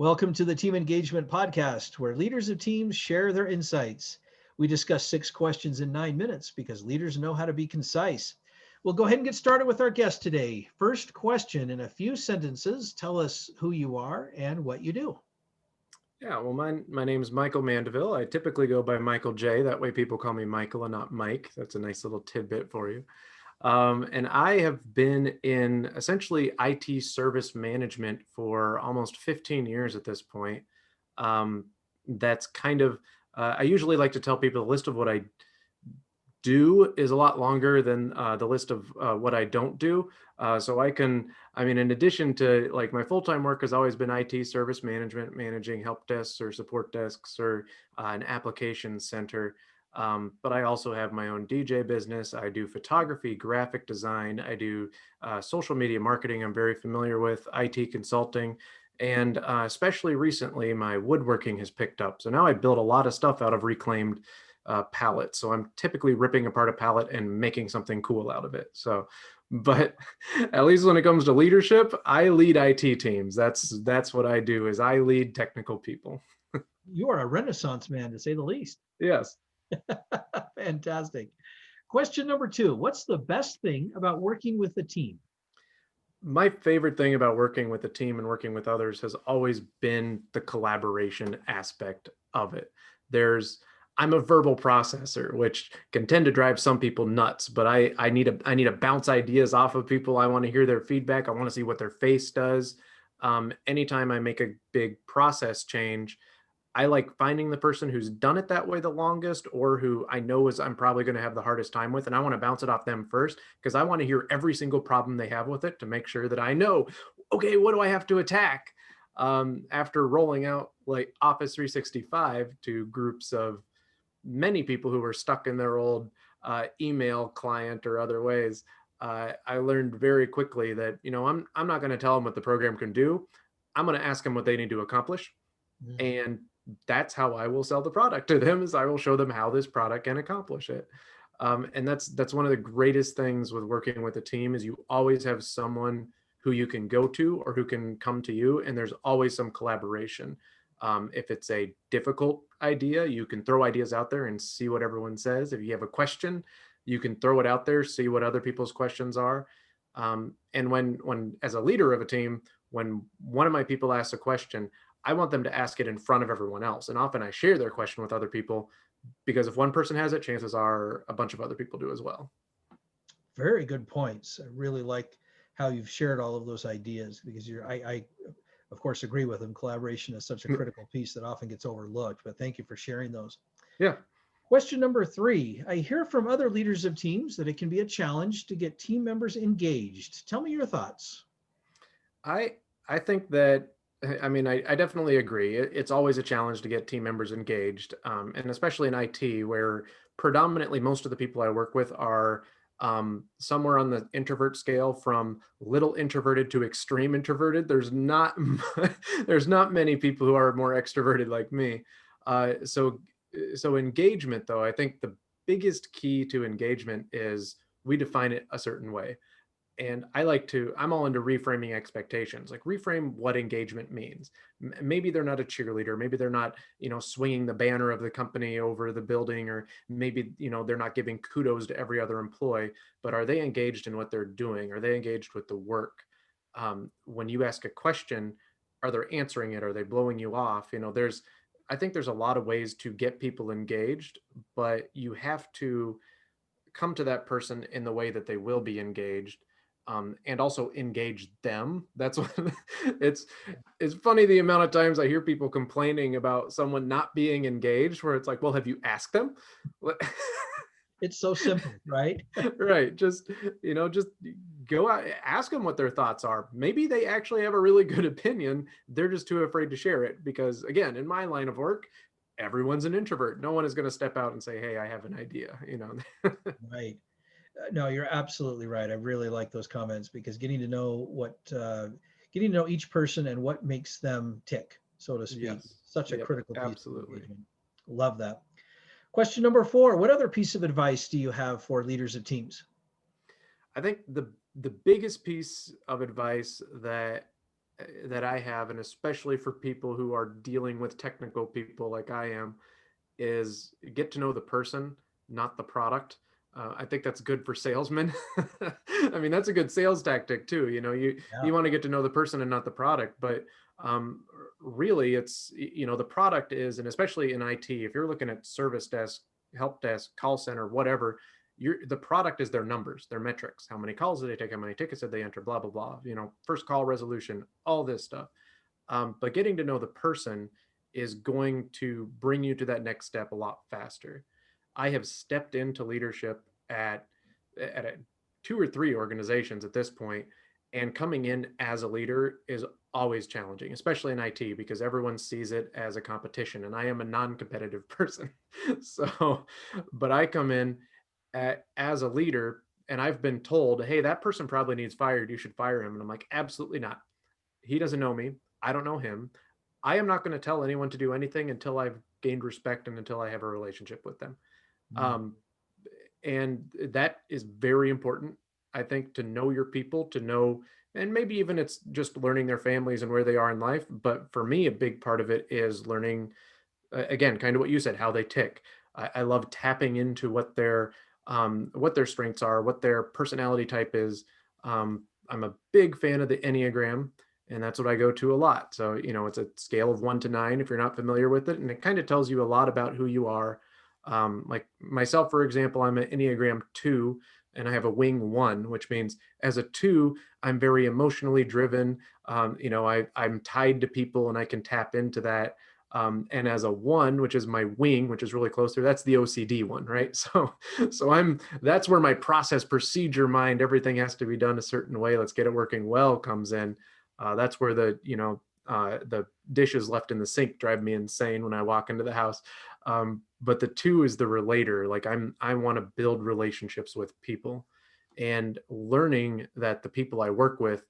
Welcome to the Team Engagement Podcast, where leaders of teams share their insights. We discuss 6 questions in 9 minutes because leaders know how to be concise. We'll go ahead and get started with our guest today. First question, in a few sentences, tell us who you are and what you do. Yeah, well, my name is Michael Mandeville. I typically go by Michael J. That way people call me Michael and not Mike. That's a nice little tidbit for you. And I have been in essentially IT service management for almost 15 years at this point. That's kind of, I usually like to tell people the list of what I do is a lot longer than the list of what I don't do. In addition to like my full-time work has always been IT service management, managing help desks or support desks or an application center. But I also have my own DJ business. I do photography, graphic design. I do social media marketing. I'm very familiar with IT consulting. And especially recently, my woodworking has picked up. So now I build a lot of stuff out of reclaimed palette. So I'm typically ripping apart a palette and making something cool out of it. But at least when it comes to leadership, I lead IT teams. That's what I do is I lead technical people. You are a Renaissance man, to say the least. Yes. Fantastic. Question number 2, what's the best thing about working with the team? My favorite thing about working with a team and working with others has always been the collaboration aspect of it. I'm a verbal processor, which can tend to drive some people nuts, but I need to bounce ideas off of people. I want to hear their feedback. I want to see what their face does. Anytime I make a big process change, I like finding the person who's done it that way the longest or who I know I'm probably going to have the hardest time with. And I want to bounce it off them first because I want to hear every single problem they have with it to make sure that I know, okay, what do I have to attack? After rolling out like Office 365 to groups of many people who were stuck in their old email client or other ways, I learned very quickly that, I'm not going to tell them what the program can do. I'm going to ask them what they need to accomplish. And that's how I will sell the product to them is I will show them how this product can accomplish it. And that's one of the greatest things with working with a team is you always have someone who you can go to or who can come to you. And there's always some collaboration. If it's a difficult idea, you can throw ideas out there and see what everyone says. If you have a question, you can throw it out there, see what other people's questions are. And when as a leader of a team, when one of my people asks a question, I want them to ask it in front of everyone else. And often I share their question with other people because if one person has it, chances are a bunch of other people do as well. Very good points. I really like how you've shared all of those ideas because I of course agree with them. Collaboration is such a critical piece that often gets overlooked, but thank you for sharing those. Yeah. Question number 3, I hear from other leaders of teams that it can be a challenge to get team members engaged. Tell me your thoughts. I think that I definitely agree. It's always a challenge to get team members engaged, and especially in IT, where predominantly most of the people I work with are somewhere on the introvert scale, from little introverted to extreme introverted. There's not many people who are more extroverted like me. So engagement, though, I think the biggest key to engagement is we define it a certain way. And I'm all into reframing expectations, like reframe what engagement means. Maybe they're not a cheerleader. Maybe they're not, swinging the banner of the company over the building, or maybe, they're not giving kudos to every other employee, but are they engaged in what they're doing? Are they engaged with the work? When you ask a question, are they answering it? Are they blowing you off? I think there's a lot of ways to get people engaged, but you have to come to that person in the way that they will be engaged, and also engage them. That's what it's funny the amount of times I hear people complaining about someone not being engaged, where it's like, well, have you asked them? It's so simple, right? Right. Just go out, ask them what their thoughts are. Maybe they actually have a really good opinion. They're just too afraid to share it because, again, in my line of work, everyone's an introvert. No one is going to step out and say, hey, I have an idea. Right. No, you're absolutely right. I really like those comments because getting to know each person and what makes them tick, so to speak, Yes. such a Yep, critical piece absolutely. of engagement. Love that. Question number 4, what other piece of advice do you have for leaders of teams? I think the biggest piece of advice that that I have, and especially for people who are dealing with technical people like I am, is get to know the person, not the product. I think that's good for salesmen. I mean, that's a good sales tactic too. You know, you Yeah. want to get to know the person and not the product. But um, really, it's, you know, the product is, and especially in IT, if you're looking at service desk, help desk, call center, whatever, the product is their numbers, their metrics. How many calls did they take? How many tickets did they enter? Blah blah blah. You know, first call resolution, all this stuff. But getting to know the person is going to bring you to that next step a lot faster. I have stepped into leadership at a, two or three organizations at this point, and coming in as a leader is always challenging, especially in IT, because everyone sees it as a competition, and I am a non-competitive person. So, but I come in as a leader, and I've been told, hey, that person probably needs fired, you should fire him. And I'm like, absolutely not. He doesn't know me. I don't know him. I am not going to tell anyone to do anything until I've gained respect and until I have a relationship with them. Mm. Um, and that is very important, I think, to know your people, to know, and maybe even it's just learning their families and where they are in life. But for me, a big part of it is learning, again, kind of what you said, how they tick. I love tapping into what their strengths are, what their personality type is. I'm a big fan of the Enneagram, and that's what I go to a lot. So, you know, it's a scale of 1 to 9 if you're not familiar with it, and it kind of tells you a lot about who you are. Like myself, for example, I'm an Enneagram 2, and I have a wing 1, which means as a 2, I'm very emotionally driven. You know, I'm tied to people, and I can tap into that. And as a 1, which is my wing, which is really close to, that's the OCD one, right? So that's where my process procedure mind, everything has to be done a certain way. Let's get it working well comes in. That's where the dishes left in the sink drive me insane when I walk into the house. But the 2 is the relator. Like I want to build relationships with people, and learning that the people I work with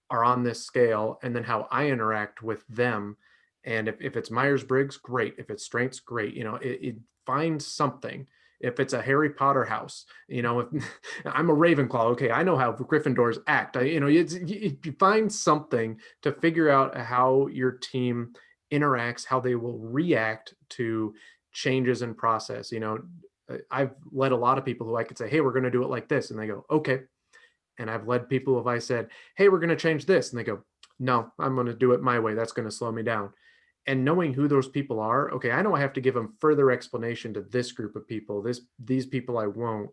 are on this scale, and then how I interact with them. And if it's Myers-Briggs, great. If it's strengths, great. You know, it finds something. If it's a Harry Potter house, you know, if I'm a Ravenclaw, okay, I know how Gryffindors act. You find something to figure out how your team interacts, how they will react to changes in process. You know, I've led a lot of people who I could say, hey, we're going to do it like this. And they go, okay. And I've led people if I said, hey, we're going to change this. And they go, no, I'm going to do it my way. That's going to slow me down. And knowing who those people are, okay, I know I have to give them further explanation to this group of people, these people I won't.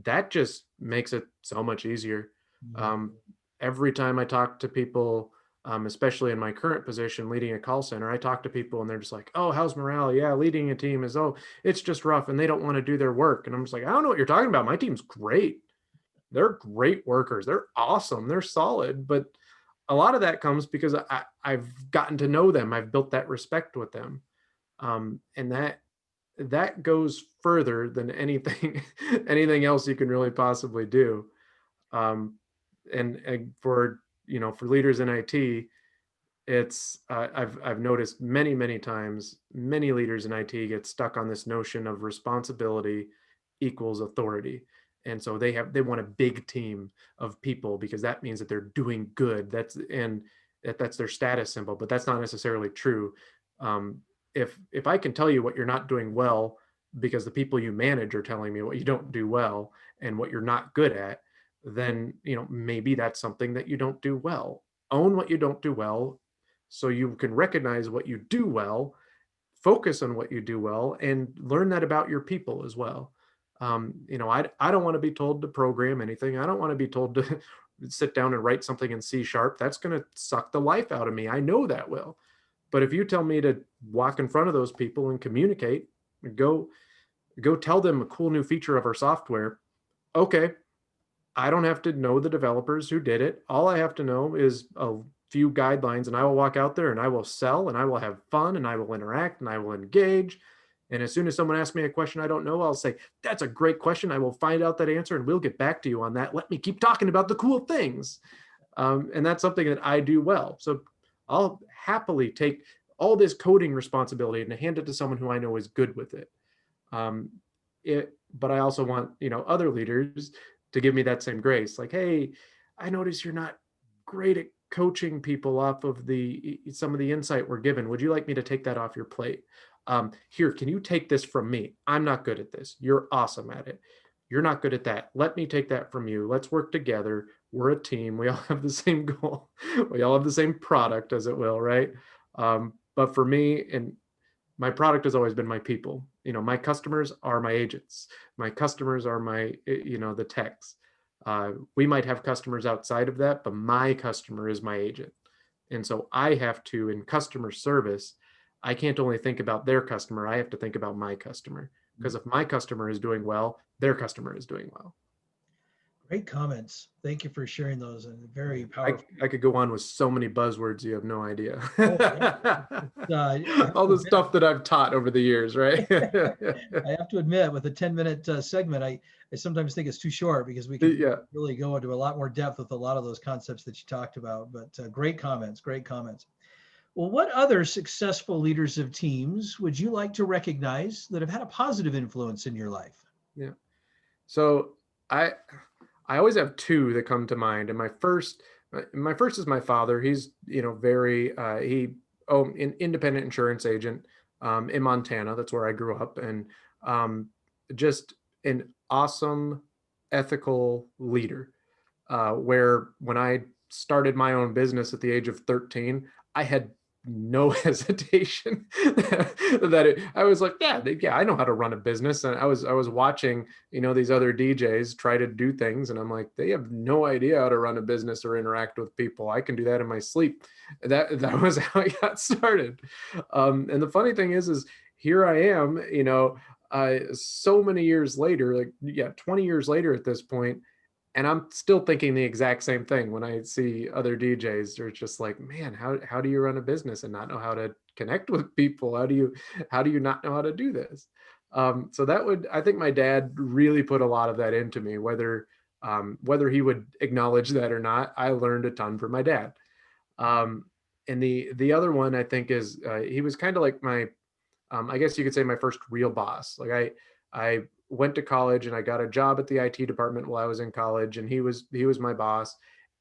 That just makes it so much easier. Mm. Um, every time I talk to people, especially in my current position, leading a call center, I talk to people and they're just like, oh, how's morale? Yeah, leading a team is, oh, it's just rough and they don't want to do their work. And I'm just like, I don't know what you're talking about. My team's great. They're great workers. They're awesome. They're solid. But a lot of that comes because I've gotten to know them. I've built that respect with them. And that goes further than anything anything else you can really possibly do. Um, and for, you know, for leaders in IT, it's I've noticed many times many leaders in IT get stuck on this notion of responsibility equals authority, and so they want a big team of people because that means that they're doing good. That's their status symbol, but that's not necessarily true. Um, if I can tell you what you're not doing well because the people you manage are telling me what you don't do well and what you're not good at, then, you know, maybe that's something that you don't do well. Own what you don't do well so you can recognize what you do well, focus on what you do well, and learn that about your people as well. You know, I don't want to be told to program anything. I don't want to be told to sit down and write something in C#. That's going to suck the life out of me. I know that will. But if you tell me to walk in front of those people and communicate, go go tell them a cool new feature of our software, okay, I don't have to know the developers who did it. All I have to know is a few guidelines, and I will walk out there and I will sell and I will have fun and I will interact and I will engage. And as soon as someone asks me a question I don't know, I'll say, that's a great question. I will find out that answer and we'll get back to you on that. Let me keep talking about the cool things. And that's something that I do well. So I'll happily take all this coding responsibility and hand it to someone who I know is good with it. Um, but I also want, you know, other leaders to give me that same grace. Like, hey, I notice you're not great at coaching people off of some of the insight we're given. Would you like me to take that off your plate? Here, can you take this from me? I'm not good at this. You're awesome at it. You're not good at that. Let me take that from you. Let's work together. We're a team. We all have the same goal. We all have the same product, as it will, right? But for me, and my product has always been my people. My customers are my agents. My customers are the techs. We might have customers outside of that, but my customer is my agent. And so I have to, in customer service, I can't only think about their customer, I have to think about my customer. Because if my customer is doing well, their customer is doing well. Great comments. Thank you for sharing those, and very I, powerful. I could go on with so many buzzwords, you have no idea. Oh, yeah. I have All to the admit, stuff that I've taught over the years, right? I have to admit, with a 10-minute segment, I sometimes think it's too short because we can Yeah. really go into a lot more depth with a lot of those concepts that you talked about. But great comments, great comments. Well, what other successful leaders of teams would you like to recognize that have had a positive influence in your life? Yeah. So I always have two that come to mind, and my first is my father. He's very an independent insurance agent in Montana. That's where I grew up, and just an awesome ethical leader. Where when I started my own business at the age of 13, I had no hesitation I was like, yeah, I know how to run a business. And I was watching, these other DJs try to do things. And I'm like, they have no idea how to run a business or interact with people. I can do that in my sleep. That was how I got started. And the funny thing is here I am, so many years later, 20 years later at this point, and I'm still thinking the exact same thing when I see other DJs. They're just like, man, how do you run a business and not know how to connect with people? How do you not know how to do this? So I think my dad really put a lot of that into me, whether he would acknowledge that or not. I learned a ton from my dad. And the other one I think is he was kind of like my, I guess you could say my first real boss. Like I went to college and I got a job at the IT department while I was in college, and he was my boss,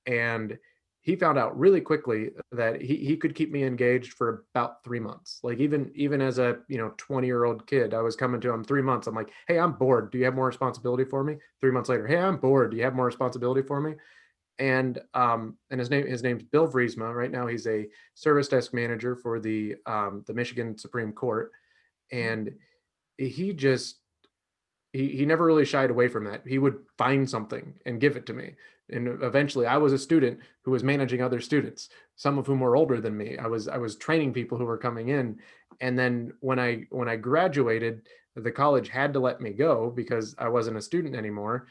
and he found out really quickly that he could keep me engaged for about 3 months. Like even as a 20-year-old kid, I was coming to him 3 months. I'm like, hey, I'm bored. Do you have more responsibility for me? 3 months later, hey, I'm bored. Do you have more responsibility for me? And his name's Bill Vriesma. Right now, he's a service desk manager for the Michigan Supreme Court, and he just he never really shied away from that. He would find something and give it to me. And eventually I was a student who was managing other students, some of whom were older than me. I was training people who were coming in. And then when I graduated, the college had to let me go because I wasn't a student anymore.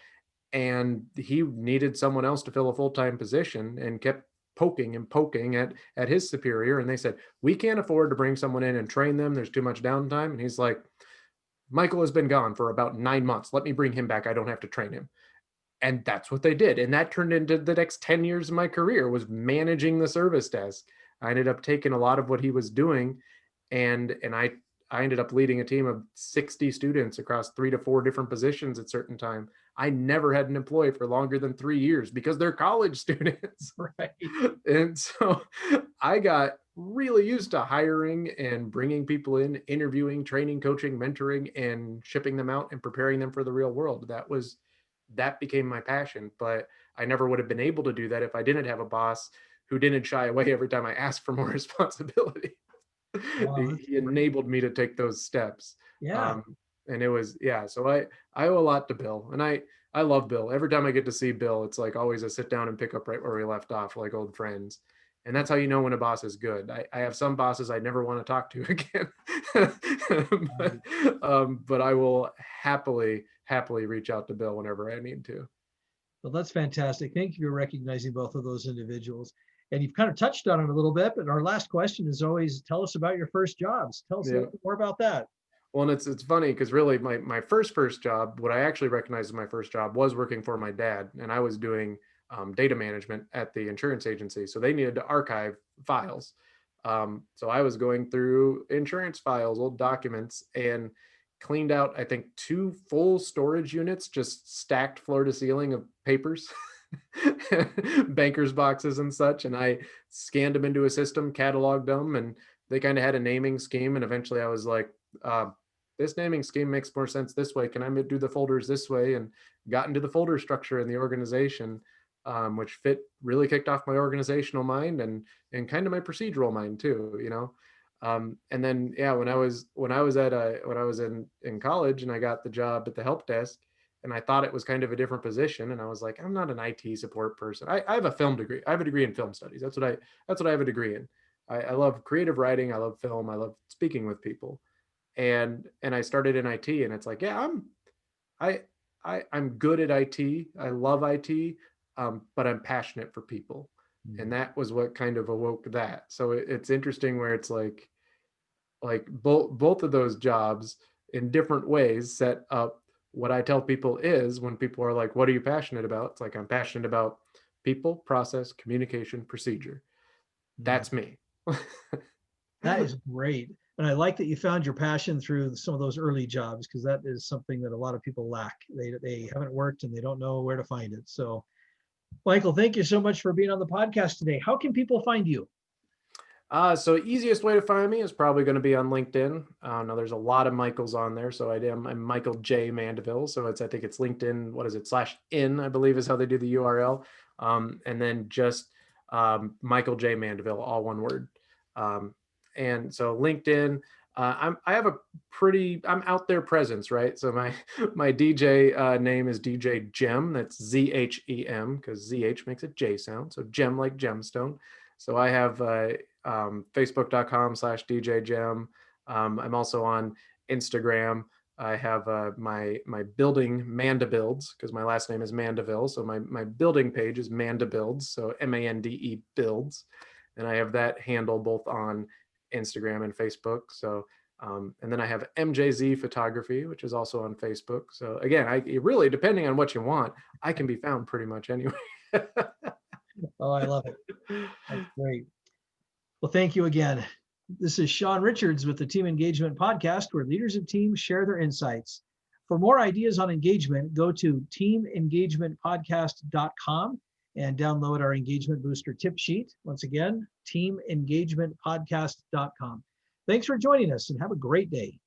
And he needed someone else to fill a full-time position, and kept poking and poking at his superior. And they said, we can't afford to bring someone in and train them. There's too much downtime. And he's like, Michael has been gone for about 9 months. Let me bring him back. I don't have to train him. And that's what they did. And that turned into the next 10 years of my career, was managing the service desk. I ended up taking a lot of what he was doing, and I ended up leading a team of 60 students across 3 to 4 different positions at certain time. I never had an employee for longer than 3 years because they're college students. Right. And so I got really used to hiring and bringing people in, interviewing, training, coaching, mentoring, and shipping them out and preparing them for the real world. That became my passion. But I never would have been able to do that if I didn't have a boss who didn't shy away every time I asked for more responsibility. Wow, He enabled me to take those steps. yeah. And it was, yeah. So I owe a lot to Bill, and I love Bill. Every time I get to see Bill, it's like always a sit down and pick up right where we left off, like old friends. And that's how you know when a boss is good. I have some bosses I never want to talk to again, but I will happily reach out to Bill whenever I need to. Well, that's fantastic. Thank you for recognizing both of those individuals. And you've kind of touched on it a little bit, but our last question is always, tell us about your first jobs. Tell us a Yeah. little bit more about that. Well, and it's funny because really my first job, what I actually recognized as my first job, was working for my dad, and I was doing data management at the insurance agency. So they needed to archive files. So I was going through insurance files, old documents, and cleaned out, I think, 2 full storage units, just stacked floor to ceiling of papers. bankers boxes and such, and I scanned them into a system, cataloged them, and they kind of had a naming scheme. And eventually I was like, this naming scheme makes more sense this way. Can I do the folders this way? And got into the folder structure in the organization, which really kicked off my organizational mind and kind of my procedural mind too, you know. And then yeah, when I was in college and I got the job at the help desk, and I thought it was kind of a different position, and I was like, I'm not an IT support person. I have a film degree. I have a degree in film studies. That's what I have a degree in. I love creative writing. I love film. I love speaking with people. And I started in IT, and it's like, yeah, I I'm good at IT. I love IT, but I'm passionate for people, and that was what kind of awoke that. So it's interesting where it's like both of those jobs in different ways set up what I tell people is when people are like, what are you passionate about? It's like, I'm passionate about people, process, communication, procedure. That's me. That is great. And I like that you found your passion through some of those early jobs, because that is something that a lot of people lack. They haven't worked and they don't know where to find it. So, Michael, thank you so much for being on the podcast today. How can people find you? So easiest way to find me is probably going to be on LinkedIn. Now there's a lot of Michaels on there. So I'm Michael J. Mandeville. So I think it's LinkedIn, what is it, /in, I believe is how they do the URL. And then just Michael J. Mandeville, all one word. And so LinkedIn, I'm out there presence, right? So my DJ name is DJ Gem. That's ZHEM, because ZH makes a J sound. So Gem like gemstone. So I have Facebook.com/DJ Gem. I'm also on Instagram. I have my building Mandebuilds, because my last name is Mandeville. So my building page is Mandebuilds. So MANDE builds. And I have that handle both on Instagram and Facebook. So and then I have MJZ Photography, which is also on Facebook. So again, I really, depending on what you want, I can be found pretty much anywhere. Oh, I love it. That's great. Well, thank you again. This is Sean Richards with the Team Engagement Podcast, where leaders of teams share their insights. For more ideas on engagement, go to teamengagementpodcast.com and download our engagement booster tip sheet. Once again, teamengagementpodcast.com. Thanks for joining us and have a great day.